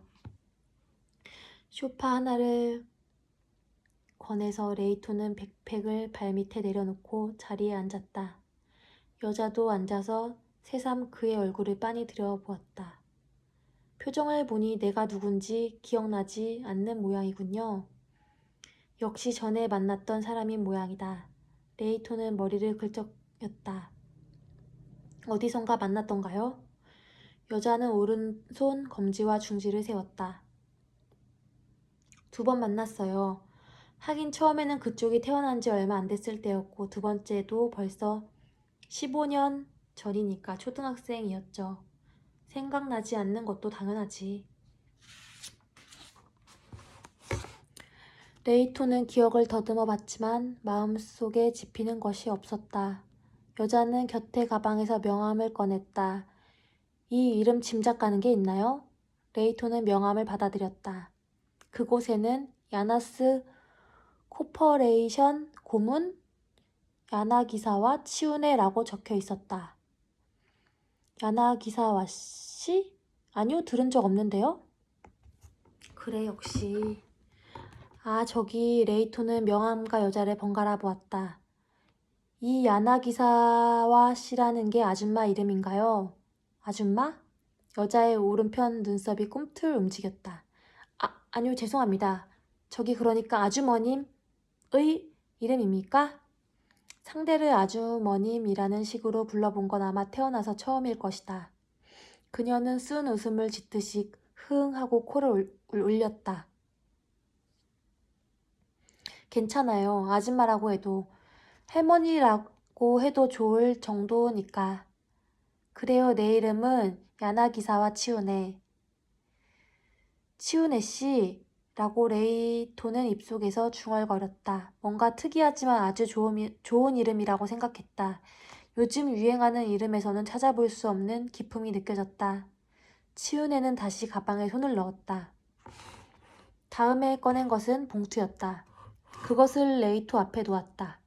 소파 하나를 권해서 레이토는 백팩을 발밑에 내려놓고 자리에 앉았다. 여자도 앉아서 새삼 그의 얼굴을 빤히 들여보았다. 표정을 보니 내가 누군지 기억나지 않는 모양이군요. 역시 전에 만났던 사람인 모양이다. 레이토는 머리를 긁적였다. 어디선가 만났던가요? 여자는 오른손 검지와 중지를 세웠다. 2번 만났어요. 하긴 처음에는 그쪽이 태어난 지 얼마 안 됐을 때였고 2번째도 벌써 15년 전이니까 초등학생이었죠. 생각나지 않는 것도 당연하지. 레이토는 기억을 더듬어 봤지만 마음속에 짚이는 것이 없었다. 여자는 곁에 가방에서 명함을 꺼냈다. 이 이름 짐작 가는 게 있나요? 레이토는 명함을 받아들였다. 그곳에는 야나스 코퍼레이션 고문 야나기사와 치우네라고 적혀 있었다. 야나기사와 씨? 아니요, 들은 적 없는데요? 그래, 역시. 아, 저기 레이토는 명함과 여자를 번갈아 보았다. 이 야나기사와 씨라는 게 아줌마 이름인가요? 아줌마? 여자의 오른편 눈썹이 꿈틀 움직였다. 아니요, 죄송합니다. 저기 그러니까 아주머님의 이름입니까? 상대를 아주머님이라는 식으로 불러본 건 아마 태어나서 처음일 것이다. 그녀는 쓴 웃음을 짓듯이 흥 하고 코를 울렸다. 괜찮아요. 아줌마라고 해도. 할머니라고 해도 좋을 정도니까. 그래요. 내 이름은 야나기사와 치우네. 치우네 씨. 라고 레이토는 입속에서 중얼거렸다. 뭔가 특이하지만 아주 좋은 이름이라고 생각했다. 요즘 유행하는 이름에서는 찾아볼 수 없는 기품이 느껴졌다. 치우네는 다시 가방에 손을 넣었다. 다음에 꺼낸 것은 봉투였다. 그것을 레이토 앞에 놓았다.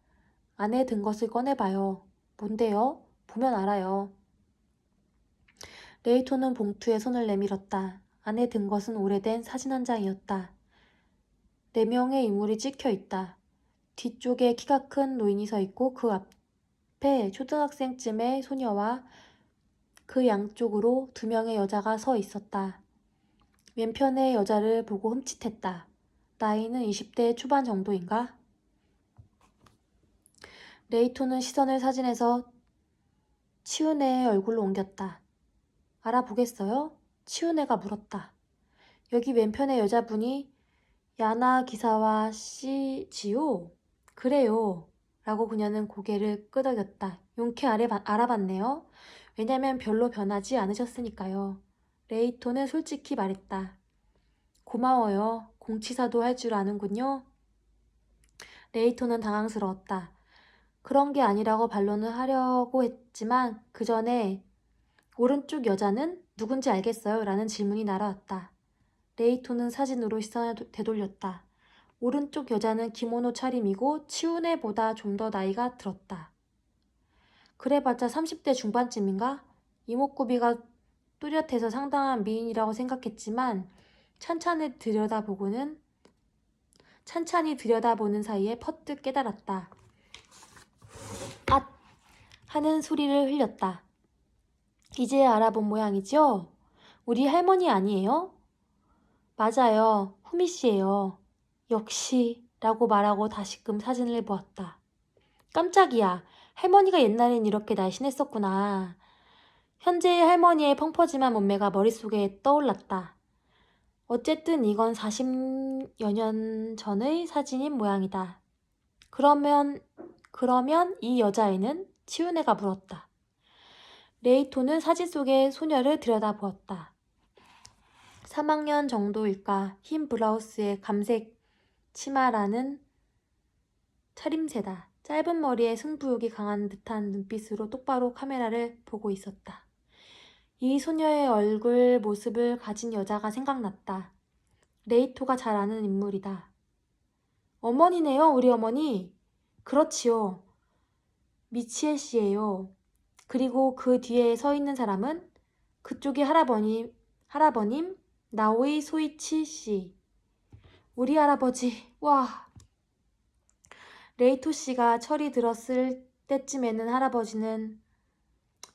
안에 든 것을 꺼내봐요. 뭔데요? 보면 알아요. 레이토는 봉투에 손을 내밀었다. 안에 든 것은 오래된 사진 한 장이었다. 4명의 인물이 찍혀 있다. 뒤쪽에 키가 큰 노인이 서 있고 그 앞에 초등학생쯤의 소녀와 그 양쪽으로 2명의 여자가 서 있었다. 왼편의 여자를 보고 흠칫했다. 나이는 20대 초반 정도인가? 레이토는 시선을 사진에서 치우네의 얼굴로 옮겼다. 알아보겠어요? 치우네가 물었다. 여기 왼편의 여자분이 야나 기사와 씨지요? 그래요. 라고 그녀는 고개를 끄덕였다. 용케 알아봤네요. 왜냐면 별로 변하지 않으셨으니까요. 레이토는 솔직히 말했다. 고마워요. 공치사도 할 줄 아는군요. 레이토는 당황스러웠다. 그런 게 아니라고 반론을 하려고 했지만 그 전에 오른쪽 여자는 누군지 알겠어요? 라는 질문이 날아왔다. 레이토는 사진으로 시선을 되돌렸다. 오른쪽 여자는 기모노 차림이고 치우네보다 좀 더 나이가 들었다. 그래봤자 30대 중반쯤인가? 이목구비가 뚜렷해서 상당한 미인이라고 생각했지만 찬찬히 들여다보는 사이에 퍼뜩 깨달았다. 앗! 하는 소리를 흘렸다. 이제야 알아본 모양이죠? 우리 할머니 아니에요? 맞아요. 후미 씨예요. 역시 라고 말하고 다시금 사진을 보았다. 깜짝이야. 할머니가 옛날엔 이렇게 날씬했었구나. 현재의 할머니의 펑퍼짐한 몸매가 머릿속에 떠올랐다. 어쨌든 이건 40여 년 전의 사진인 모양이다. 그러면 이 여자애는? 치우네가 물었다. 레이토는 사진 속의 소녀를 들여다보았다. 3학년 정도일까. 흰 블라우스에 감색 치마라는 차림새다. 짧은 머리에 승부욕이 강한 듯한 눈빛으로 똑바로 카메라를 보고 있었다. 이 소녀의 얼굴 모습을 가진 여자가 생각났다. 레이토가 잘 아는 인물이다. 어머니네요, 우리 어머니. 그렇지요. 미치에 씨예요. 그리고 그 뒤에 서 있는 사람은 그쪽이 할아버님 나오이 소이치 씨. 우리 할아버지, 와. 레이토 씨가 철이 들었을 때쯤에는 할아버지는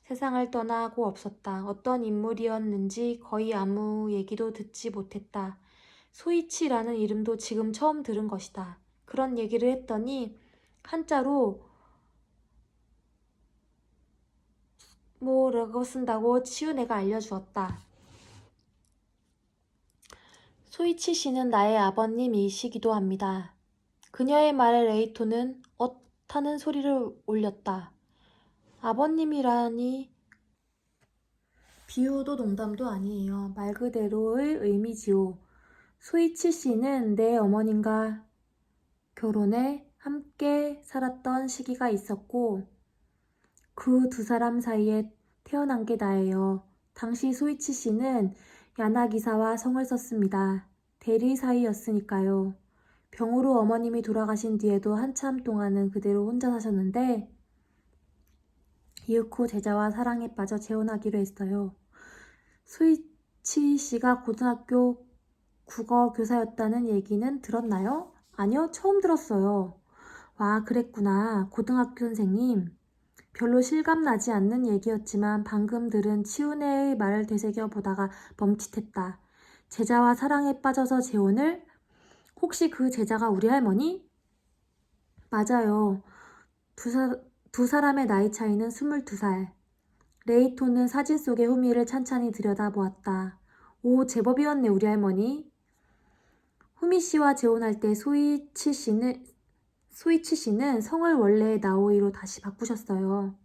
세상을 떠나고 없었다. 어떤 인물이었는지 거의 아무 얘기도 듣지 못했다. 소이치라는 이름도 지금 처음 들은 것이다. 그런 얘기를 했더니 한자로 뭐라고 쓴다고 치우네가 알려주었다. 소이치 씨는 나의 아버님이시기도 합니다. 그녀의 말에 레이토는 하는 소리를 올렸다. 아버님이라니 비유도 농담도 아니에요. 말 그대로의 의미지요. 소이치 씨는 내 어머님과 결혼해 함께 살았던 시기가 있었고 그 2사람 사이에 태어난 게 나예요. 당시 소이치 씨는 야나기사와 성을 썼습니다. 대리 사이였으니까요. 병으로 어머님이 돌아가신 뒤에도 한참 동안은 그대로 혼자 사셨는데 이윽고 제자와 사랑에 빠져 재혼하기로 했어요. 소이치 씨가 고등학교 국어 교사였다는 얘기는 들었나요? 아니요, 처음 들었어요. 와, 그랬구나. 고등학교 선생님. 별로 실감나지 않는 얘기였지만 방금 들은 치훈애의 말을 되새겨 보다가 멈칫했다. 제자와 사랑에 빠져서 재혼을? 혹시 그 제자가 우리 할머니? 맞아요. 두 사람의 나이 차이는 22살. 레이톤은 사진 속의 후미를 찬찬히 들여다보았다. 오, 제법이었네, 우리 할머니. 후미 씨와 재혼할 때 소이치 씨는 성을 원래 나오이로 다시 바꾸셨어요.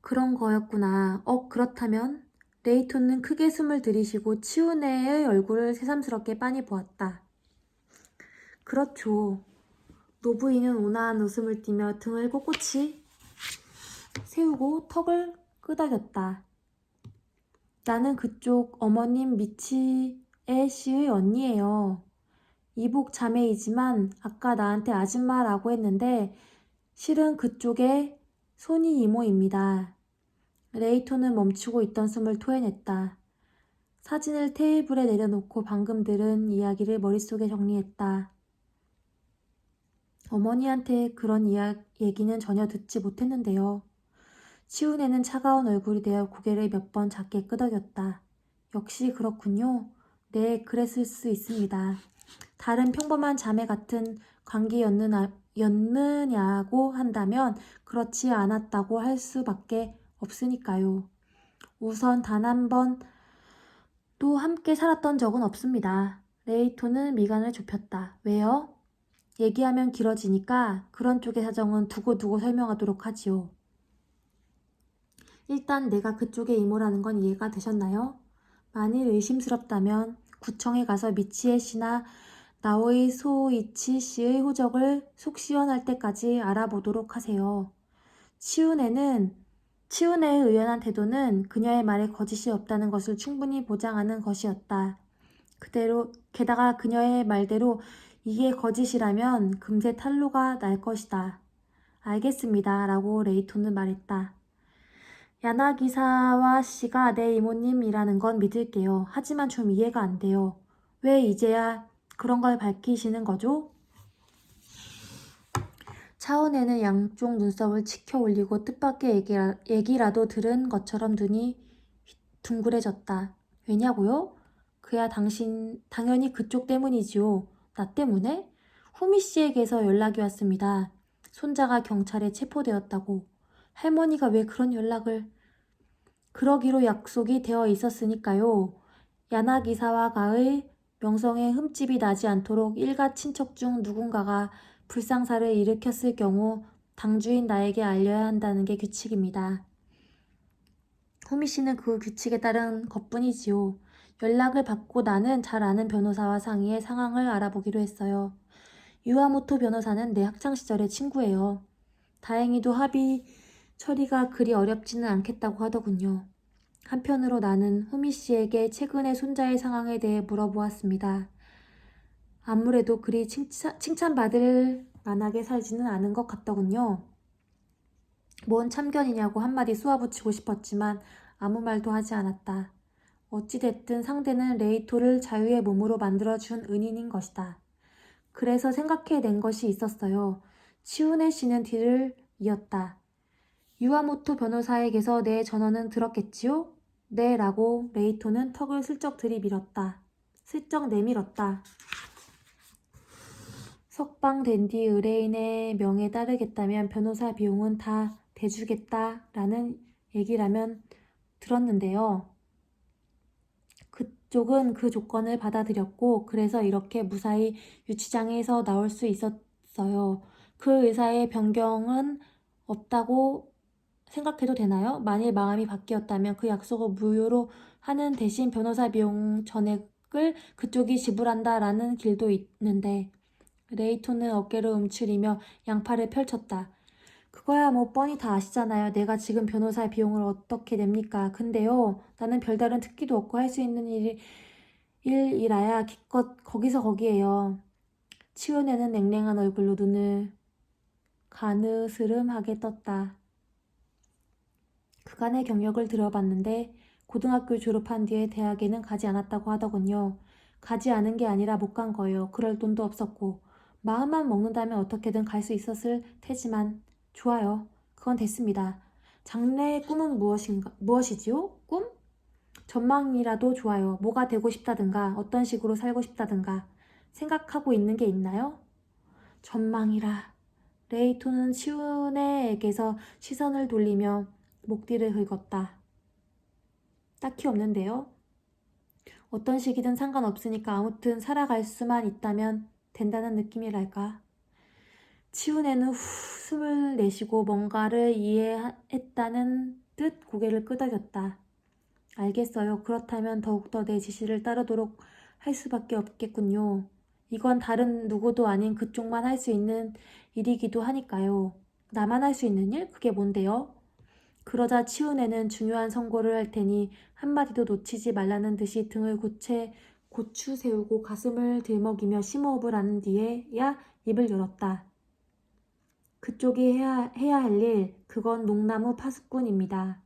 그런 거였구나. 그렇다면? 레이톤은 크게 숨을 들이쉬고 치우네의 얼굴을 새삼스럽게 빤히 보았다. 그렇죠. 노부인은 온화한 웃음을 띠며 등을 꼿꼿이 세우고 턱을 끄덕였다. 나는 그쪽 어머님 미치에 씨의 언니예요. 이복 자매이지만 아까 나한테 아줌마라고 했는데 실은 그쪽의 손이 이모입니다. 레이톤은 멈추고 있던 숨을 토해냈다. 사진을 테이블에 내려놓고 방금 들은 이야기를 머릿속에 정리했다. 어머니한테 그런 얘기는 전혀 듣지 못했는데요. 치훈애는 차가운 얼굴이 되어 고개를 몇 번 작게 끄덕였다. 역시 그렇군요. 네, 그랬을 수 있습니다. 다른 평범한 자매 같은 관계였느냐고 한다면 그렇지 않았다고 할 수밖에 없으니까요. 우선 단 한 번도 함께 살았던 적은 없습니다. 레이톤은 미간을 좁혔다. 왜요? 얘기하면 길어지니까 그런 쪽의 사정은 두고두고 설명하도록 하지요. 일단 내가 그쪽의 이모라는 건 이해가 되셨나요? 만일 의심스럽다면 구청에 가서 미치에 씨나 나오이 소이치 씨의 호적을 속 시원할 때까지 알아보도록 하세요. 치훈애의 의연한 태도는 그녀의 말에 거짓이 없다는 것을 충분히 보장하는 것이었다. 게다가 그녀의 말대로 이게 거짓이라면 금세 탄로가 날 것이다. 알겠습니다. 라고 레이톤은 말했다. 야나기사와 씨가 내 이모님이라는 건 믿을게요. 하지만 좀 이해가 안 돼요. 왜 이제야 그런 걸 밝히시는 거죠? 차은혜는 양쪽 눈썹을 치켜 올리고 뜻밖의 얘기라도 들은 것처럼 눈이 둥그레졌다. 왜냐고요? 그야 당연히 그쪽 때문이지요. 나 때문에? 후미 씨에게서 연락이 왔습니다. 손자가 경찰에 체포되었다고. 할머니가 왜 그런 연락을... 그러기로 약속이 되어 있었으니까요. 야나기사와 가의 명성에 흠집이 나지 않도록 일가 친척 중 누군가가 불상사를 일으켰을 경우 당주인 나에게 알려야 한다는 게 규칙입니다. 후미 씨는 그 규칙에 따른 것뿐이지요. 연락을 받고 나는 잘 아는 변호사와 상의해 상황을 알아보기로 했어요. 유아모토 변호사는 내 학창시절의 친구예요. 다행히도 합의 처리가 그리 어렵지는 않겠다고 하더군요. 한편으로 나는 후미 씨에게 최근의 손자의 상황에 대해 물어보았습니다. 아무래도 그리 칭찬받을 만하게 살지는 않은 것 같더군요. 뭔 참견이냐고 한마디 쏘아붙이고 싶었지만 아무 말도 하지 않았다. 어찌됐든 상대는 레이토를 자유의 몸으로 만들어준 은인인 것이다. 그래서 생각해낸 것이 있었어요. 치훈애 씨는 뒤를 이었다. 유아모토 변호사에게서 내 전원은 들었겠지요? 네, 라고 레이토는 턱을 슬쩍 내밀었다. 석방된 뒤 의뢰인의 명에 따르겠다면 변호사 비용은 다 대주겠다라는 얘기라면 들었는데요. 그쪽은 그 조건을 받아들였고 그래서 이렇게 무사히 유치장에서 나올 수 있었어요. 그 의사의 변경은 없다고 생각해도 되나요? 만일 마음이 바뀌었다면 그 약속을 무효로 하는 대신 변호사 비용 전액을 그쪽이 지불한다라는 길도 있는데 레이톤은 어깨를 움츠리며 양팔을 펼쳤다. 그거야 뭐 뻔히 다 아시잖아요. 내가 지금 변호사 비용을 어떻게 냅니까? 근데요, 나는 별다른 특기도 없고 할 수 있는 일이라야 기껏 거기서 거기에요. 치훈애는 냉랭한 얼굴로 눈을 가느스름하게 떴다. 그간의 경력을 들어봤는데 고등학교 졸업한 뒤에 대학에는 가지 않았다고 하더군요. 가지 않은 게 아니라 못 간 거예요. 그럴 돈도 없었고. 마음만 먹는다면 어떻게든 갈 수 있었을 테지만 좋아요. 그건 됐습니다. 장래의 꿈은 무엇이지요? 꿈? 전망이라도 좋아요. 뭐가 되고 싶다든가 어떤 식으로 살고 싶다든가 생각하고 있는 게 있나요? 전망이라. 레이토는 치훈에게서 시선을 돌리며 목뒤를 긁었다. 딱히 없는데요. 어떤 식이든 상관없으니까 아무튼 살아갈 수만 있다면 된다는 느낌이랄까. 치훈에는 후 숨을 내쉬고 뭔가를 이해했다는 듯 고개를 끄덕였다. 알겠어요. 그렇다면 더욱더 내 지시를 따르도록 할 수밖에 없겠군요. 이건 다른 누구도 아닌 그쪽만 할 수 있는 일이기도 하니까요. 나만 할 수 있는 일? 그게 뭔데요? 그러자 치훈에는 중요한 선고를 할 테니 한마디도 놓치지 말라는 듯이 등을 고추 세우고 가슴을 들먹이며 심호흡을 한 뒤에야 입을 열었다. 그쪽이 해야 할 일, 그건 농나무 파수꾼입니다.